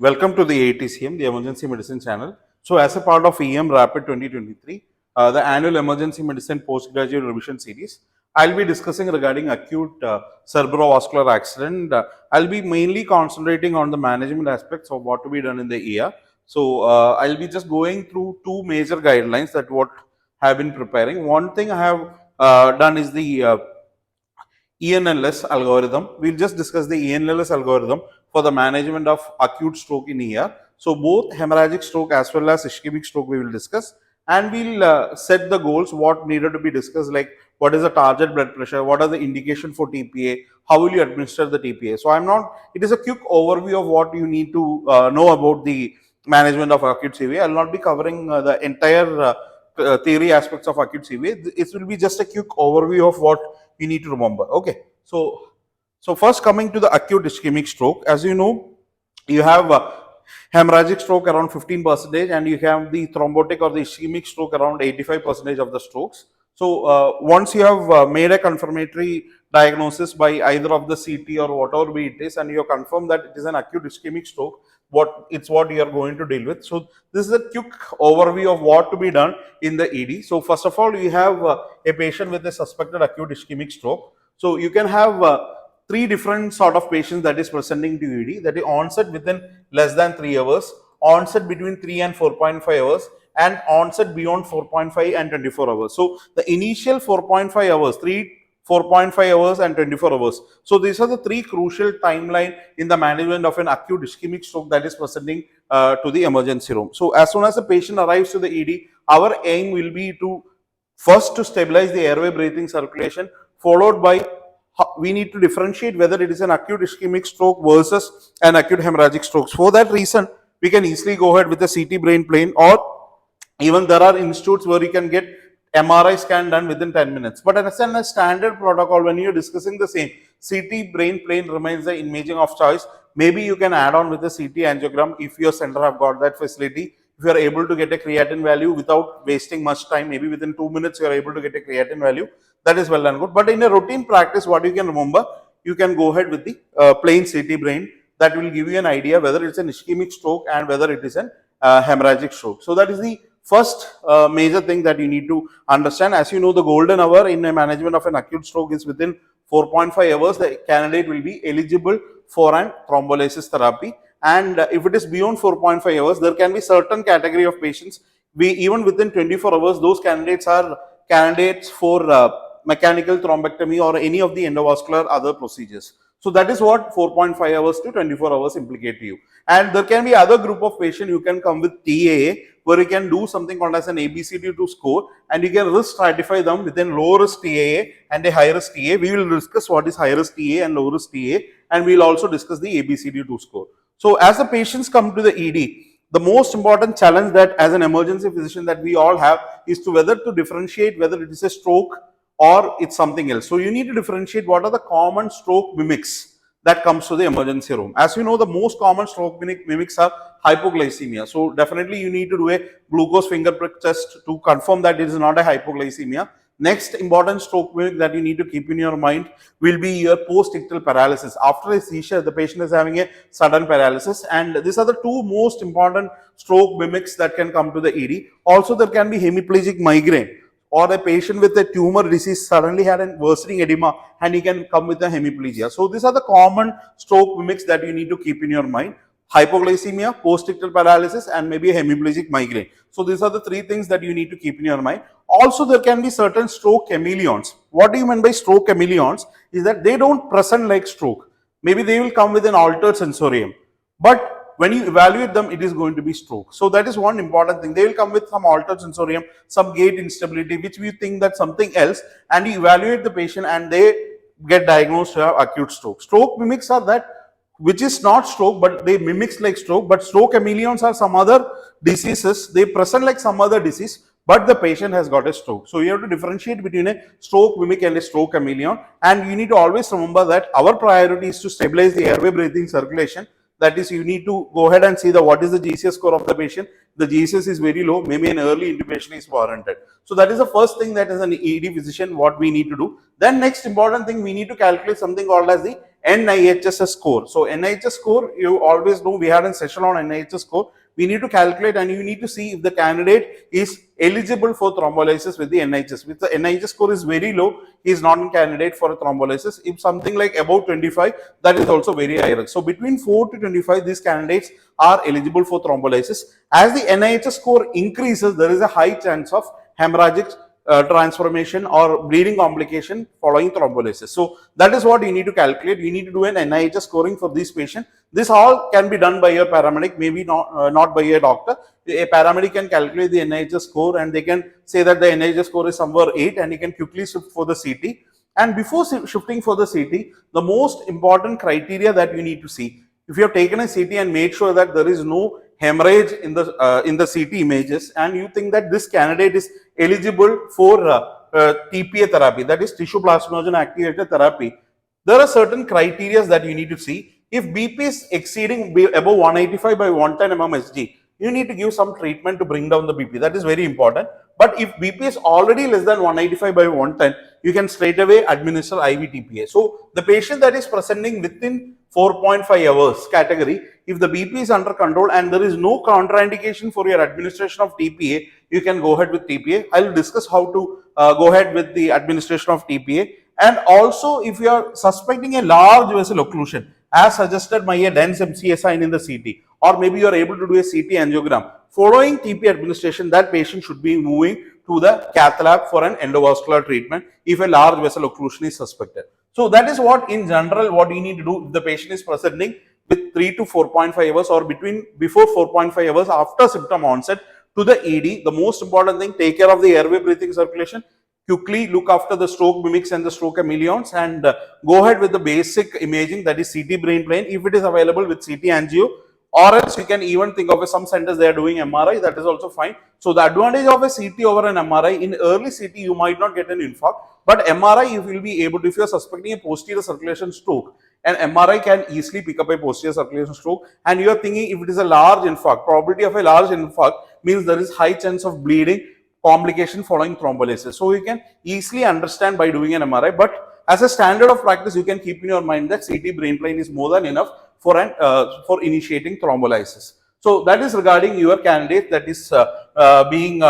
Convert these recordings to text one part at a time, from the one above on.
Welcome to the AETCM, the Emergency Medicine channel. So, as a part of EM Rapid 2023, the annual Emergency Medicine Postgraduate Revision Series, I'll be discussing regarding acute cerebrovascular accident. I'll be mainly concentrating on the management aspects of what to be done in the ER. So, I'll be just going through two major guidelines that what have been preparing. One thing I have done is the ENLS algorithm. We'll just discuss the ENLS algorithm for the management of acute stroke in ER. So both hemorrhagic stroke as well as ischemic stroke we will discuss, and we'll set the goals what needed to be discussed, like what is the target blood pressure, what are the indication for TPA, how will you administer the TPA. So it is a quick overview of what you need to know about the management of acute CVA. I will not be covering the entire theory aspects of acute CVA. It will be just a quick overview of what you need to remember. Okay, so first coming to the acute ischemic stroke, as you know, you have hemorrhagic stroke around 15% and you have the thrombotic or the ischemic stroke around 85% of the strokes. So once you have made a confirmatory diagnosis by either of the CT or whatever be it is, and you have confirmed that it is an acute ischemic stroke, what you are going to deal with. So this is a quick overview of what to be done in the ED. So first of all, you have a patient with a suspected acute ischemic stroke. So you can have three different sort of patients that is presenting to ED, that is onset within less than 3 hours, onset between 3 and 4.5 hours, and onset beyond 4.5 and 24 hours. So the initial 4.5 hours, 4.5 hours and 24 hours. So these are the three crucial timeline in the management of an acute ischemic stroke that is presenting to the emergency room. So as soon as the patient arrives to the ED, our aim will be to first to stabilize the airway breathing circulation, followed by we need to differentiate whether it is an acute ischemic stroke versus an acute hemorrhagic stroke. For that reason, we can easily go ahead with the CT brain plane, or even there are institutes where you can get MRI scan done within 10 minutes. But as a standard protocol, when you're discussing the same, CT brain plane remains the imaging of choice. Maybe you can add on with a CT angiogram if your center have got that facility. If you are able to get a creatinine value without wasting much time, maybe within 2 minutes you are able to get a creatinine value, that is well and good. But in a routine practice, what you can remember, you can go ahead with the plain CT brain. That will give you an idea whether it's an ischemic stroke and whether it is an hemorrhagic stroke. So that is the first major thing that you need to understand. As you know, the golden hour in a management of an acute stroke is within 4.5 hours. The candidate will be eligible for an thrombolysis therapy. And if it is beyond 4.5 hours, there can be certain category of patients. Even within 24 hours, those candidates are candidates for mechanical thrombectomy or any of the endovascular other procedures. So that is what 4.5 hours to 24 hours implicate to you. And there can be other group of patients who can come with TAA, where you can do something called as an ABCD2 score, and you can risk stratify them within low risk TAA and a high risk TAA. We will discuss what is high risk TAA and low risk TAA, and we will also discuss the ABCD2 score. So as the patients come to the ED, the most important challenge that as an emergency physician that we all have is to whether to differentiate whether it is a stroke or it's something else. So you need to differentiate what are the common stroke mimics that comes to the emergency room. As you know, the most common stroke mimics are hypoglycemia. So definitely you need to do a glucose finger prick test to confirm that it is not a hypoglycemia. Next important stroke mimic that you need to keep in your mind will be your post-ictal paralysis. After a seizure, the patient is having a sudden paralysis, and these are the two most important stroke mimics that can come to the ED. Also, there can be hemiplegic migraine, or a patient with a tumor disease suddenly had a worsening edema and he can come with a hemiplegia. So these are the common stroke mimics that you need to keep in your mind: hypoglycemia, post-ictal paralysis, and maybe a hemiplegic migraine. So these are the three things that you need to keep in your mind. Also, there can be certain stroke chameleons. What do you mean by stroke chameleons? Is that they don't present like stroke. Maybe they will come with an altered sensorium, but when you evaluate them, it is going to be stroke. So that is one important thing. They will come with some altered sensorium, some gait instability, which we think that something else, and you evaluate the patient and they get diagnosed to have acute stroke. Stroke mimics are that which is not stroke, but they mimics like stroke. But stroke chameleons are some other diseases. They present like some other disease, but the patient has got a stroke. So you have to differentiate between a stroke mimic and a stroke chameleon. And you need to always remember that our priority is to stabilize the airway breathing circulation. That is, you need to go ahead and see what is the GCS score of the patient. The GCS is very low, maybe an early intubation is warranted. So that is the first thing that as an ED physician what we need to do. Then next important thing, we need to calculate something called as the NIHS score. So NIHS score, you always know, we had a session on NIHS score. We need to calculate and you need to see if the candidate is eligible for thrombolysis with the NIHS. If the NIHS score is very low, he is not a candidate for a thrombolysis. If something like above 25, that is also very high risk. So between 4 to 25, these candidates are eligible for thrombolysis. As the NIHS score increases, there is a high chance of hemorrhagic transformation or bleeding complication following thrombolysis. So that is what you need to calculate. You need to do an NIHS scoring for this patient. This all can be done by your paramedic, maybe not by a doctor. A paramedic can calculate the NIHS score and they can say that the NIHS score is somewhere 8 and he can quickly shift for the CT. And before shifting for the CT, the most important criteria that you need to see, if you have taken a CT and made sure that there is no hemorrhage in the CT images and you think that this candidate is eligible for TPA therapy, that is tissue plasminogen activated therapy, there are certain criteria that you need to see. If BP is exceeding above 185 by 110 mmHg, you need to give some treatment to bring down the BP. That is very important. But if BP is already less than 185 by 110, you can straight away administer IV TPA. So the patient that is presenting within 4.5 hours category, if the BP is under control and there is no contraindication for your administration of TPA, you can go ahead with TPA. I will discuss how to go ahead with the administration of TPA. And also, if you are suspecting a large vessel occlusion, as suggested by a dense MCA sign in the CT, or maybe you are able to do a CT angiogram, following TPA administration, that patient should be moving to the cath lab for an endovascular treatment if a large vessel occlusion is suspected. So that is what in general what you need to do if the patient is presenting with 3 to 4.5 hours or before 4.5 hours after symptom onset to the ED. The most important thing, take care of the airway breathing circulation, quickly look after the stroke mimics and the stroke chameleons, and go ahead with the basic imaging, that is CT brain plane if it is available with CT angio, or else you can even think of some centers they are doing MRI, that is also fine. So the advantage of a CT over an MRI, in early CT you might not get an infarct, but MRI you will be able to, if you are suspecting a posterior circulation stroke, an MRI can easily pick up a posterior circulation stroke, and you are thinking if it is a large infarct, probability of a large infarct means there is high chance of bleeding complication following thrombolysis. So you can easily understand by doing an MRI, but as a standard of practice, you can keep in your mind that CT brain plane is more than enough for initiating thrombolysis. So that is regarding your candidate that is being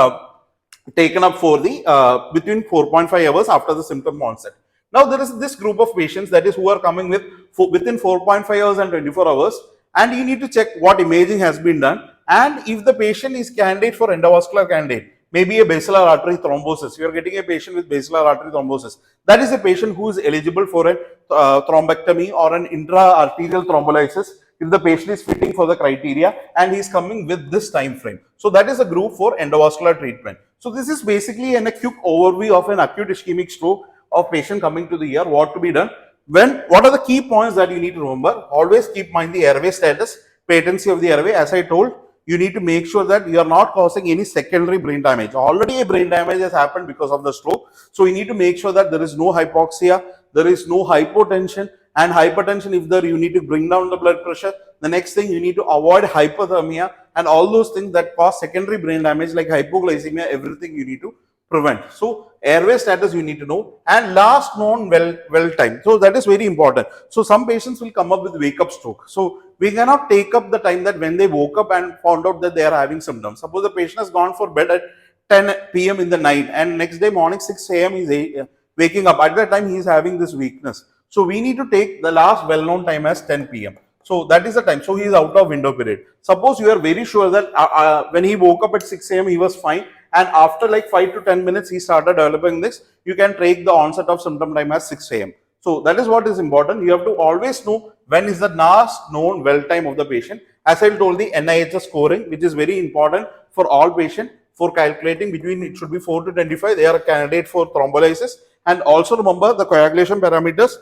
taken up for the between 4.5 hours after the symptom onset. Now there is this group of patients that is who are coming with within 4.5 hours and 24 hours, and you need to check what imaging has been done and if the patient is candidate for endovascular candidate. Maybe a basilar artery thrombosis. You are getting a patient with basilar artery thrombosis. That is a patient who is eligible for a thrombectomy or an intra-arterial thrombolysis if the patient is fitting for the criteria and he is coming with this time frame. So that is a group for endovascular treatment. So this is basically a quick overview of an acute ischemic stroke of patient coming to the ER, what to be done. What are the key points that you need to remember? Always keep in mind the airway status, patency of the airway. As I told, you need to make sure that you are not causing any secondary brain damage. Already a brain damage has happened because of the stroke. So you need to make sure that there is no hypoxia, there is no hypotension, and hypertension, if there, you need to bring down the blood pressure. The next thing, you need to avoid hypothermia and all those things that cause secondary brain damage like hypoglycemia, everything you need to prevent. So airway status you need to know, and last known well time. So that is very important. So some patients will come up with wake up stroke. So we cannot take up the time that when they woke up and found out that they are having symptoms. Suppose the patient has gone for bed at 10 p.m. in the night and next day morning 6 a.m. he is waking up. At that time he is having this weakness. So we need to take the last well-known time as 10 p.m. So that is the time. So he is out of window period. Suppose you are very sure that when he woke up at 6 a.m. he was fine, and after like 5 to 10 minutes he started developing this, you can take the onset of symptom time as 6 a.m. So that is what is important. You have to always know when is the last known well time of the patient. As I told, the NIHS scoring, which is very important for all patients for calculating between, it should be 4 to 25, they are a candidate for thrombolysis. And also remember the coagulation parameters,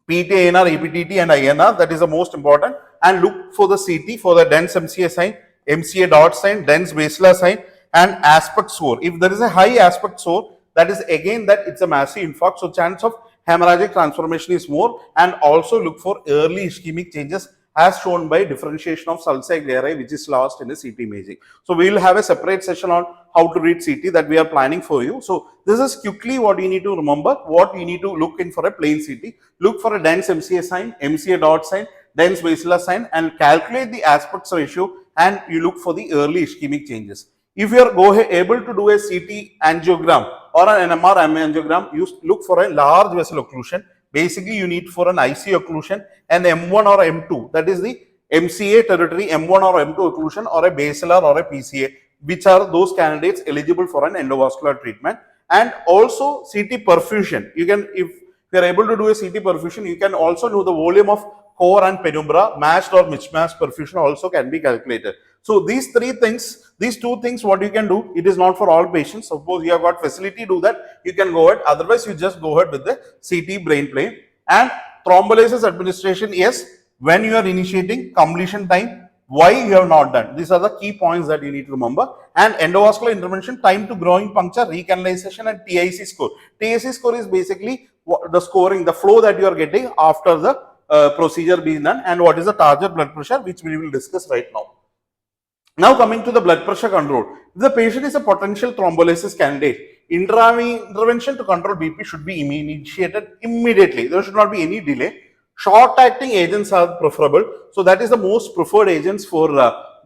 PT-ANR, APTT and INR, that is the most important. And look for the CT for the dense MCA sign, MCA dot sign, dense basilar sign, and aspect score. If there is a high aspect score, that is again that it's a massive infarct, so chance of hemorrhagic transformation is more. And also look for early ischemic changes as shown by differentiation of sulci glerae, which is lost in the CT imaging. So we will have a separate session on how to read CT that we are planning for you. So this is quickly what you need to remember, what you need to look in for a plain CT. Look for a dense MCA sign, MCA dot sign, dense basilar sign, and calculate the aspects ratio, and you look for the early ischemic changes. If you are able to do a CT angiogram or an NMR angiogram, you look for a large vessel occlusion. Basically, you need for an IC occlusion and M1 or M2, that is the MCA territory, M1 or M2 occlusion, or a basilar or a PCA, which are those candidates eligible for an endovascular treatment. And also CT perfusion. You can, if you are able to do a CT perfusion, you can also know the volume of core and penumbra. Matched or mismatched perfusion also can be calculated. So these two things, what you can do, it is not for all patients. Suppose you have got facility to do that, you can go ahead. Otherwise, you just go ahead with the CT brain plane. And thrombolysis administration, yes, when you are initiating, completion time, why you have not done. These are the key points that you need to remember. And endovascular intervention, time to growing puncture, recanalization, and TIC score. TIC score is basically the scoring, the flow that you are getting after the procedure being done, and what is the target blood pressure, which we will discuss right now. Now coming to the blood pressure control. If the patient is a potential thrombolysis candidate, intervention to control BP should be initiated immediately. There should not be any delay. Short-acting agents are preferable. So that is the most preferred agents for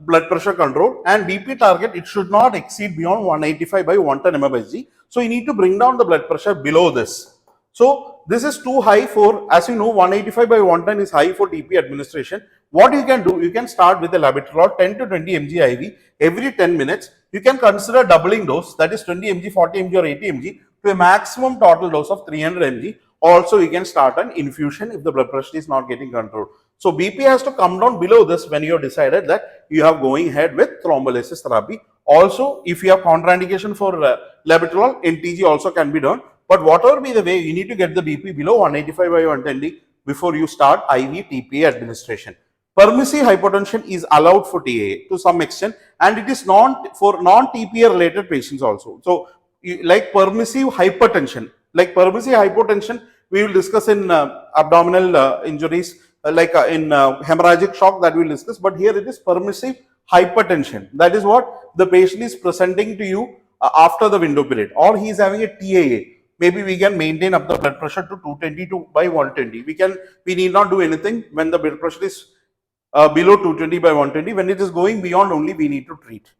blood pressure control. And BP target, it should not exceed beyond 185 by 110 mmHg. So you need to bring down the blood pressure below this. So this is too high for, as you know, 185 by 110 is high for TP administration. What you can do, you can start with a labetalol 10 to 20 mg IV every 10 minutes. You can consider doubling dose, that is 20 mg, 40 mg or 80 mg to a maximum total dose of 300 mg. Also, you can start an infusion if the blood pressure is not getting controlled. So BP has to come down below this when you have decided that you have going ahead with thrombolysis therapy. Also, if you have contraindication for labetalol, NTG also can be done. But whatever be the way, you need to get the BP below 185 by 110 before you start IV TPA administration. Permissive hypotension is allowed for TAA to some extent, and it is not for non-TPA related patients also. So, like permissive hypertension, we will discuss in abdominal injuries, in hemorrhagic shock, that we will discuss. But here it is permissive hypertension. That is what the patient is presenting to you after the window period, or he is having a TAA. Maybe we can maintain up the blood pressure to 220 by 120. We need not do anything when the blood pressure is below 220 by 120. When it is going beyond, only we need to treat.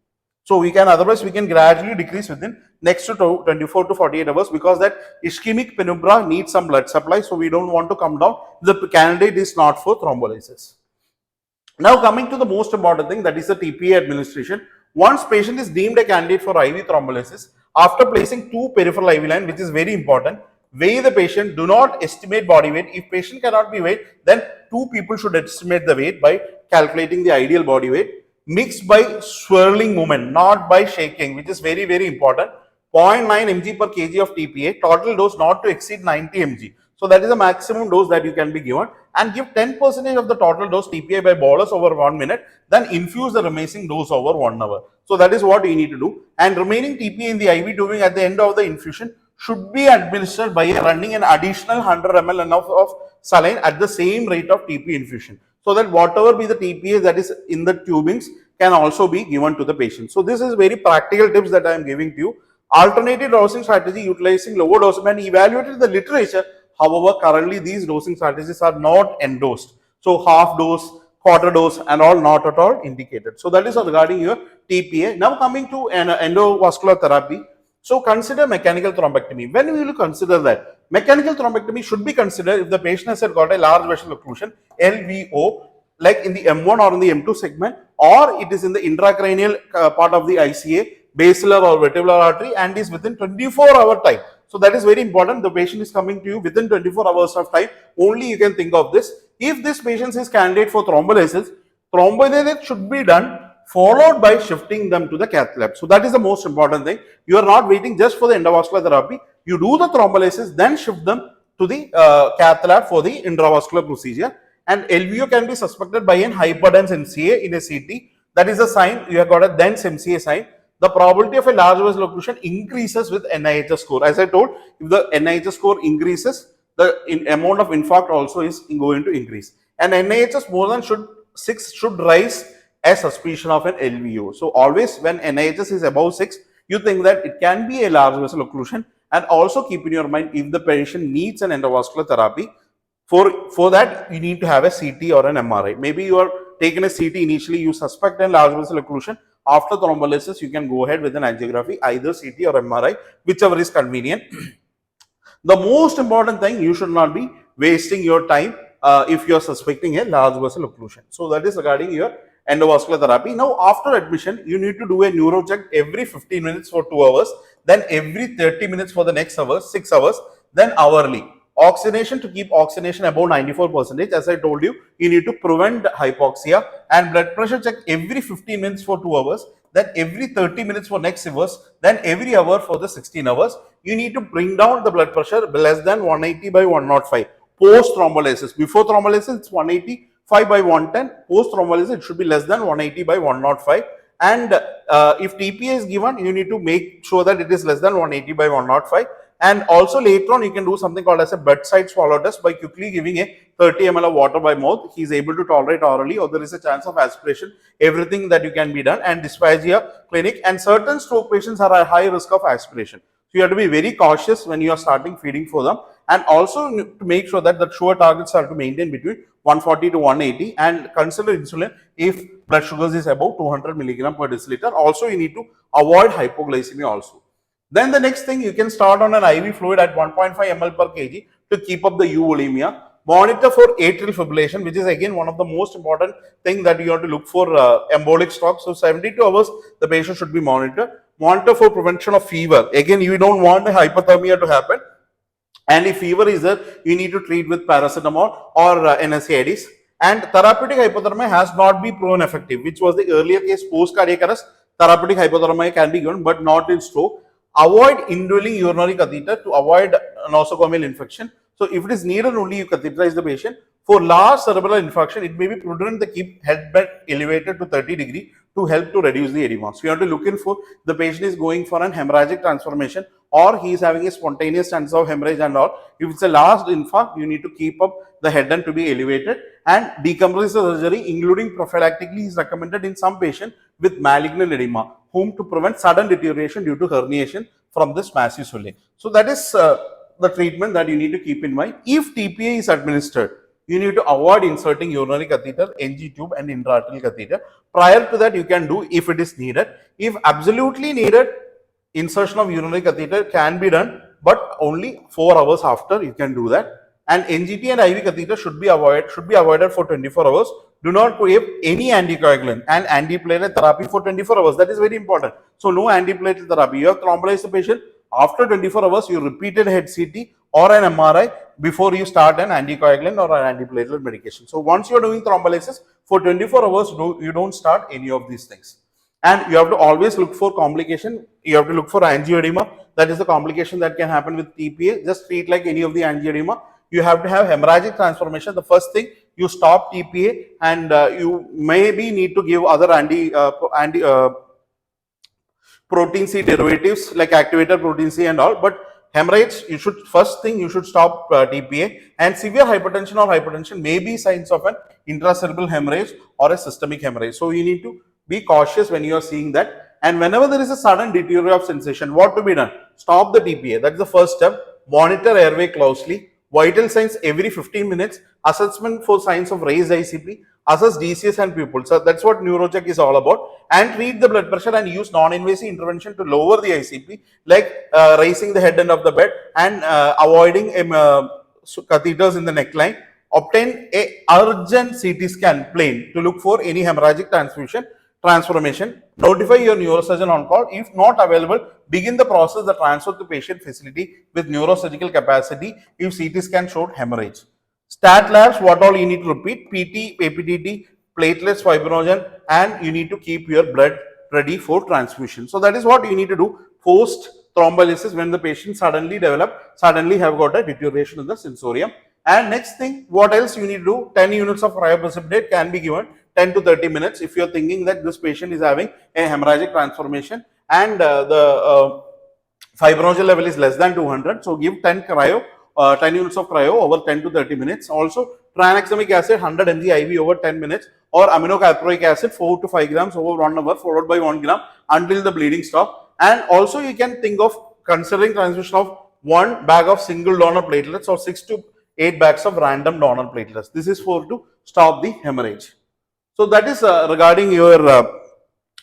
So we can, otherwise we can gradually decrease within next to 24 to 48 hours, because that ischemic penumbra needs some blood supply. So we don't want to come down. The candidate is not for thrombolysis. Now coming to the most important thing, that is the TPA administration. Once patient is deemed a candidate for IV thrombolysis, after placing two peripheral IV line, which is very important, weigh the patient, do not estimate body weight. If patient cannot be weighed, then two people should estimate the weight by calculating the ideal body weight. Mixed by swirling movement, not by shaking, which is very, very important. 0.9 mg per kg of TPA, total dose not to exceed 90 mg. So that is the maximum dose that you can be given, and give 10% of the total dose TPA by bolus over 1 minute, then infuse the remaining dose over 1 hour. So that is what you need to do. And remaining TPA in the IV tubing at the end of the infusion should be administered by running an additional 100 ml of saline at the same rate of TP infusion, so that whatever be the TPA that is in the tubings can also be given to the patient. So this is very practical tips that I am giving to you. Alternative dosing strategy utilizing lower dose and evaluated the literature. However, currently these dosing strategies are not endorsed. So half dose, quarter dose and all not at all indicated. So that is regarding your TPA. Now coming to an endovascular therapy. So consider mechanical thrombectomy. When we will consider that? Mechanical thrombectomy should be considered if the patient has got a large vessel occlusion, LVO, like in the M1 or in the M2 segment, or it is in the intracranial part of the ICA, basilar or vestibular artery, and is within 24-hour time. So that is very important. The patient is coming to you within 24 hours of time. Only you can think of this. If this patient is candidate for thrombolysis, thrombolysis should be done followed by shifting them to the cath lab. So that is the most important thing. You are not waiting just for the endovascular therapy. You do the thrombolysis, then shift them to the cath lab for the intravascular procedure. And LVO can be suspected by an hyperdense MCA in a CT. That is a sign you have got a dense MCA sign. The probability of a large vessel occlusion increases with NIHS score. As I told, if the NIHS score increases, the amount of infarct also is going to increase. And NIHS more than should 6 should rise a suspicion of an LVO. So always when NIHS is above 6, you think that it can be a large vessel occlusion, and also keep in your mind if the patient needs an endovascular therapy, for that you need to have a CT or an MRI. Maybe you are taking a CT initially, you suspect a large vessel occlusion. After thrombolysis, you can go ahead with an angiography, either CT or MRI, whichever is convenient. The most important thing, you should not be wasting your time if you are suspecting a large vessel occlusion. So that is regarding your endovascular therapy. Now after admission, you need to do a neuro check every 15 minutes for 2 hours, then every 30 minutes for the next hour, 6 hours, then hourly. Oxygenation, to keep oxygenation above 94%, as I told you, you need to prevent hypoxia, and blood pressure check every 15 minutes for 2 hours, then every 30 minutes for next hours, then every hour for the 16 hours. You need to bring down the blood pressure less than 180 by 105 post thrombolysis. Before thrombolysis, it's 185 by 110. Post thrombolysis, it should be less than 180 by 105. And if TPA is given, you need to make sure that it is less than 180 by 105. And also later on, you can do something called as a bedside swallow test by quickly giving a 30 ml of water by mouth. He is able to tolerate orally, or there is a chance of aspiration. Everything that you can be done, and dysphagia clinic. And certain stroke patients are at high risk of aspiration. So you have to be very cautious when you are starting feeding for them, and also to make sure that the sugar targets are to maintain between 140 to 180, and consider insulin if blood sugars is above 200 milligram per deciliter. Also, you need to avoid hypoglycemia also. Then the next thing, you can start on an IV fluid at 1.5 ml per kg to keep up the euvolemia. Monitor for atrial fibrillation, which is again one of the most important thing that you have to look for embolic shock. So 72 hours the patient should be monitored. Monitor for prevention of fever. Again, you don't want a hypothermia to happen. And if fever is there, you need to treat with paracetamol or NSAIDs. And therapeutic hypothermia has not been proven effective, which was the earlier case. Post cardiac arrest, therapeutic hypothermia can be given, but not in stroke. Avoid indwelling urinary catheter to avoid nosocomial infection. So if it is needed, only you catheterize the patient. For large cerebral infarction, it may be prudent to keep headbed elevated to 30 degree to help to reduce the edema. So you have to look in for the patient is going for an hemorrhagic transformation, or he is having a spontaneous chance of hemorrhage and all. If it's a large infarct, you need to keep up the head end to be elevated, and decompressive surgery, including prophylactically, is recommended in some patients with malignant edema, whom to prevent sudden deterioration due to herniation from this massive swelling. So that is the treatment that you need to keep in mind. If TPA is administered, you need to avoid inserting urinary catheter, NG tube and intraarterial catheter. Prior to that, you can do if it is needed. If absolutely needed, insertion of urinary catheter can be done, but only 4 hours after you can do that. And NGT and IV catheter should be avoided for 24 hours. Do not give any anticoagulant and antiplatelet therapy for 24 hours. That is very important. So no antiplatelet therapy. You have thrombolized the patient. After 24 hours, you repeated head CT or an MRI before you start an anticoagulant or an antiplatelet medication. So once you are doing thrombolysis for 24 hours, you don't start any of these things. And you have to always look for complication. You have to look for angioedema. That is the complication that can happen with TPA. Just treat like any of the angioedema. You have to have hemorrhagic transformation. The first thing, you stop TPA, and you maybe need to give other protein C derivatives like activator protein C and all. But hemorrhage, you should stop TPA. And severe hypertension or hypertension may be signs of an intracerebral hemorrhage or a systemic hemorrhage. So you need to be cautious when you are seeing that. And whenever there is a sudden deterioration of sensation, what to be done? Stop the TPA. That's the first step. Monitor airway closely. Vital signs every 15 minutes. Assessment for signs of raised ICP. Assess DCS and pupils. So that's what neurocheck is all about. And treat the blood pressure and use non-invasive intervention to lower the ICP, like raising the head end of the bed and avoiding catheters in the neckline. Obtain a urgent CT scan plain to look for any hemorrhagic transformation. Notify your neurosurgeon on call. If not available, begin the process the transfer to patient facility with neurosurgical capacity if CT scan showed hemorrhage. Stat labs, what all you need to repeat: PT, APTT, platelets, fibrinogen, and you need to keep your blood ready for transfusion. So that is what you need to do post thrombolysis when the patient suddenly have got a deterioration in the sensorium. And next thing, what else you need to do? 10 units of cryoprecipitate can be given 10 to 30 minutes if you are thinking that this patient is having a hemorrhagic transformation and the fibrinogen level is less than 200. So give 10 cryo 10 units of cryo over 10 to 30 minutes. Also, tranexamic acid 100 mg IV over 10 minutes, or aminocalproic acid 4 to 5 grams over 1 hour followed by 1 gram until the bleeding stop. And also you can think of considering transfusion of 1 bag of single donor platelets or 6 to 8 bags of random donor platelets. This is for to stop the hemorrhage. So that is regarding your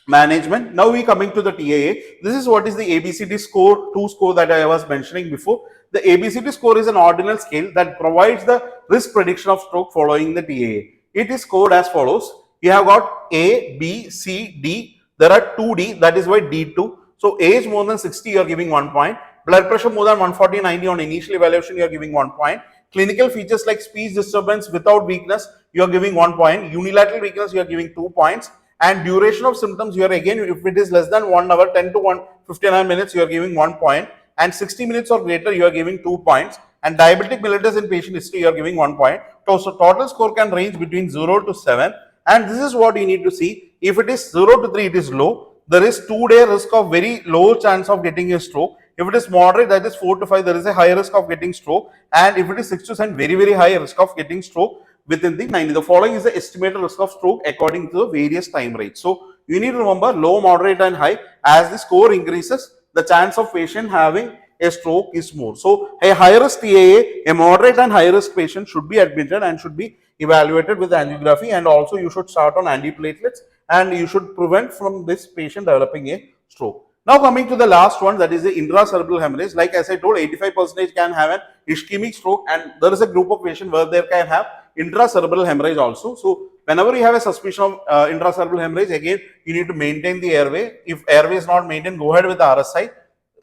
management. Now we coming to the TAA. This is what is the ABCD score, 2 score that I was mentioning before. The ABCD score is an ordinal scale that provides the risk prediction of stroke following the TAA. It is scored as follows. You have got A, B, C, D. There are 2D, that is why D2. So age more than 60, you are giving 1 point. Blood pressure more than 140/90 on initial evaluation, you are giving 1 point. Clinical features like speech disturbance without weakness, you are giving 1 point. Unilateral weakness, you are giving 2 points. And duration of symptoms, you are again, if it is less than 1 hour, 10 to 59 minutes, you are giving 1 point. And 60 minutes or greater, you are giving 2 points. And diabetic mellitus in patient history, you are giving 1 point. So total score can range between 0 to 7. And this is what you need to see. If it is 0 to 3, it is low. There is 2-day risk of very low chance of getting a stroke. If it is moderate, that is 4 to 5, there is a high risk of getting stroke. And if it is 6 to 7, very, very high risk of getting stroke within the 90. The following is the estimated risk of stroke according to the various time rates. So you need to remember low, moderate and high. As the score increases, the chance of patient having a stroke is more. So a high risk TAA, a moderate and high risk patient should be admitted and should be evaluated with angiography, and also you should start on antiplatelets and you should prevent from this patient developing a stroke. Now coming to the last one, that is the intracerebral hemorrhage. Like as I told, 85% can have an ischemic stroke, and there is a group of patients where they can have intracerebral hemorrhage also. So whenever you have a suspicion of intracerebral hemorrhage, again you need to maintain the airway. If airway is not maintained, go ahead with the RSI.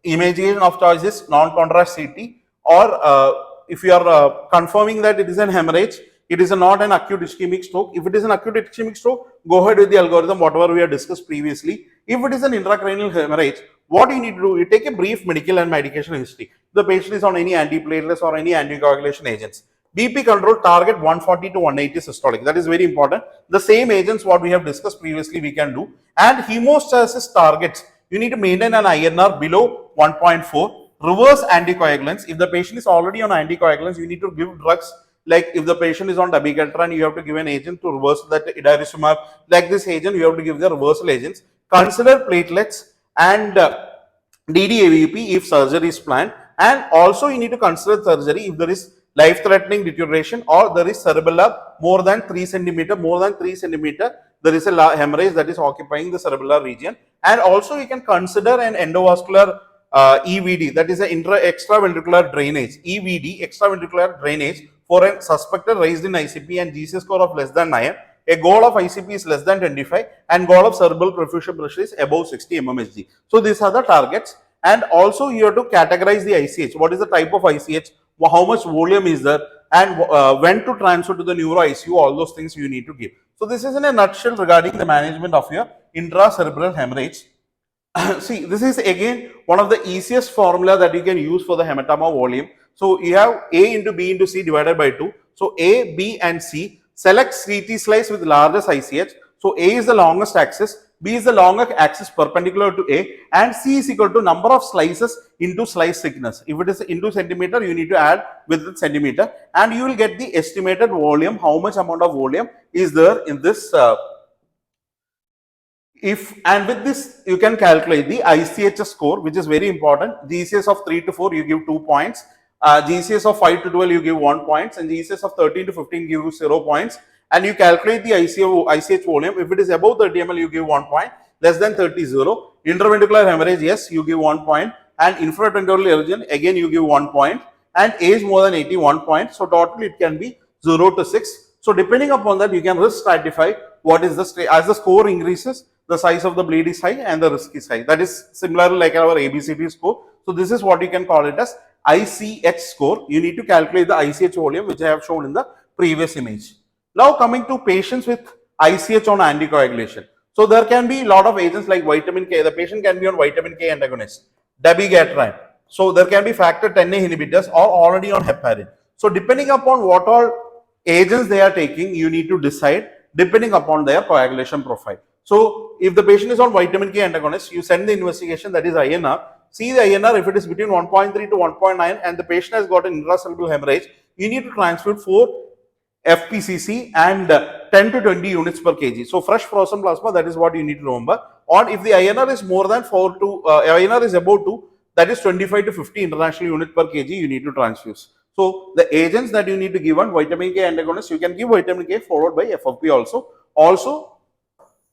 Imaging of choice is non-contrast CT, or if you are confirming that it is an hemorrhage, it is not an acute ischemic stroke. If it is an acute ischemic stroke, go ahead with the algorithm, whatever we have discussed previously. If it is an intracranial hemorrhage, what you need to do, you take a brief medical and medication history. The patient is on any antiplatelets or any anticoagulation agents. BP control target 140 to 180 systolic. That is very important. The same agents what we have discussed previously we can do. And hemostasis targets, you need to maintain an INR below 1.4. Reverse anticoagulants. If the patient is already on anticoagulants, you need to give drugs. Like if the patient is on dabigatran, you have to give an agent to reverse that idarucimab. Like this agent, you have to give the reversal agents. Consider platelets and DDAVP if surgery is planned. And also you need to consider surgery if there is life-threatening deterioration or there is cerebellar more than 3 centimeter. More than 3 centimeter, there is a hemorrhage that is occupying the cerebellar region. And also you can consider an endovascular EVD, that is an extraventricular drainage. EVD, extraventricular drainage, for a suspected raised in ICP and GC score of less than 9, a goal of ICP is less than 25 and goal of cerebral perfusion pressure is above 60 mmHg. So these are the targets. And also you have to categorize the ICH. What is the type of ICH? How much volume is there? And when to transfer to the neuro ICU? All those things you need to give. So this is in a nutshell regarding the management of your intracerebral hemorrhage. See, this is again one of the easiest formula that you can use for the hematoma volume. So you have A into B into C divided by 2. So A, B and C. Select CT slice with largest ICH. So A is the longest axis, B is the longer axis perpendicular to A, and C is equal to number of slices into slice thickness. If it is into centimeter, you need to add with centimeter, and you will get the estimated volume, how much amount of volume is there in this and with this you can calculate the ICHS score, which is very important. GCS of 3 to 4 you give 2 points, GCS of 5 to 12 you give 1 point, and GCS of 13 to 15 give you 0 points. And you calculate the ICH volume. If it is above 30 ml, you give 1 point. Less than 30, 0. Interventricular hemorrhage, yes, you give 1 point. And infraventricular region, again you give 1 point. And age more than 80, 1 point. So total it can be 0 to 6. So depending upon that, you can risk stratify what is the as the score increases, the size of the bleed is high and the risk is high. That is similarly like our ABCD score. So this is what you can call it as ICH score. You need to calculate the ICH volume, which I have shown in the previous image. Now coming to patients with ICH on anticoagulation. So there can be a lot of agents like vitamin K. The patient can be on vitamin K antagonist, dabigatran. So there can be factor 10A inhibitors or already on heparin. So depending upon what all agents they are taking, you need to decide depending upon their coagulation profile. So if the patient is on vitamin K antagonist, you send the investigation, that is INR. see the INR, if it is between 1.3 to 1.9 and the patient has got an intracerebral hemorrhage, you need to transfuse 4 FPCC and 10 to 20 units per kg. So fresh frozen plasma, that is what you need to remember. Or if the INR is more than 4 to INR is above 2, that is 25 to 50 international unit per kg, you need to transfuse. So the agents that you need to give on vitamin K antagonist, you can give vitamin K followed by FFP also. Also,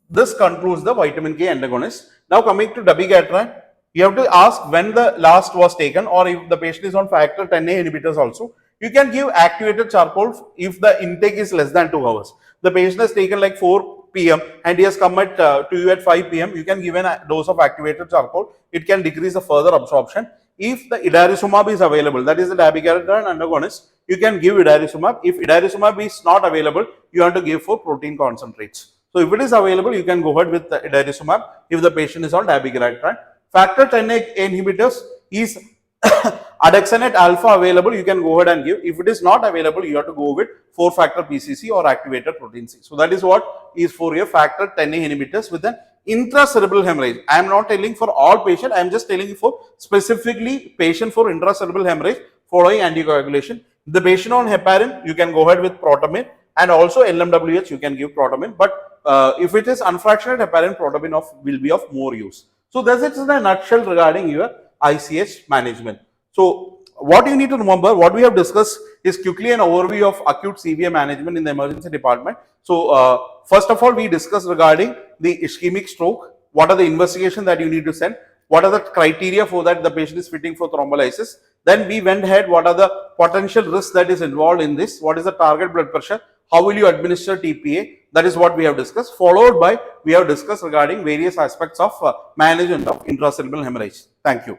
this concludes the vitamin K antagonist. Now coming to dabigatran, you have to ask when the last was taken, or if the patient is on factor 10A inhibitors also. You can give activated charcoal if the intake is less than 2 hours. The patient has taken like 4 p.m. and he has come to you at 5 p.m. You can give a dose of activated charcoal. It can decrease the further absorption. If the idarizumab is available, that is the dabigatran antagonist, you can give idarizumab. If idarizumab is not available, you have to give for protein concentrates. So if it is available, you can go ahead with the idarizumab if the patient is on dabigatran. Factor 10A inhibitors is Adexanate alpha available, you can go ahead and give. If it is not available, you have to go with 4-factor PCC or activated protein C. So that is what is for your factor 10A inhibitors with an intracerebral hemorrhage. I am not telling for all patients, I am just telling you for specifically patient for intracerebral hemorrhage following anticoagulation. The patient on heparin, you can go ahead with protamine, and also LMWH, you can give protamine. But if it is unfractionated heparin, protamine will be of more use. So that's it in a nutshell regarding your ICH management. So what you need to remember, what we have discussed is quickly an overview of acute CVA management in the emergency department. So first of all, we discussed regarding the ischemic stroke, what are the investigations that you need to send, what are the criteria for that the patient is fitting for thrombolysis. Then we went ahead, what are the potential risks that is involved in this, what is the target blood pressure, how will you administer TPA, that is what we have discussed. Followed by, we have discussed regarding various aspects of management of intracerebral hemorrhage. Thank you.